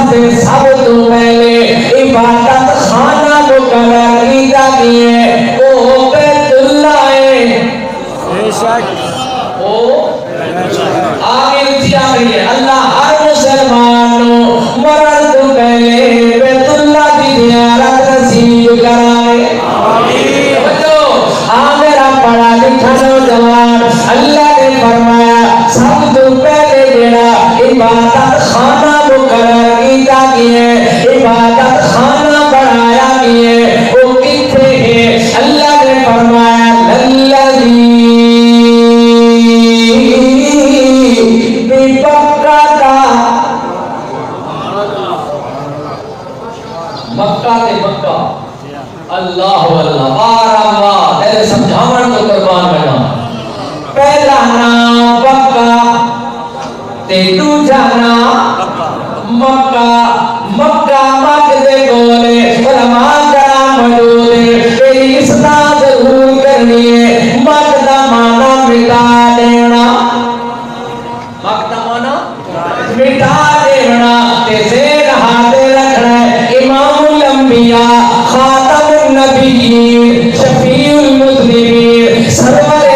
واسطے سب تو پہلے عبادت خانہ مقرر کیتا گیا ہے وہ بیت اللہ ہے آگے اچھی آ رہی ہے اللہ ہر مسلمان مرد تو پہلے بیت اللہ کی زیارت نصیب کرائے میرا پڑھا لکھا نوجوان اللہ نے فرمایا سب تو پہلے جڑا عبادت خانہ مقرر کیتا گیا ہے عبادت خانہ بنایا گیا ہے وہ کتنے ہے اللہ نے فرمایا للذی مکہ تے مکہ اللہ اللہ بار اللہ تیرے سمجھاون کو قربان بنا پہلا نام مکہ تے دوجا نام مکہ مکہ مکہ دے کولے علماء کرام موجود ہے تیری اصلاح ضرور کرنی ہے مکہ دا معنی مٹا دینا مکہ دا معنی مٹا دینا تے زیر ہاتھ رکھنا ہے امام الانبیاء خاتم النبیین شفیع المذنبین سرور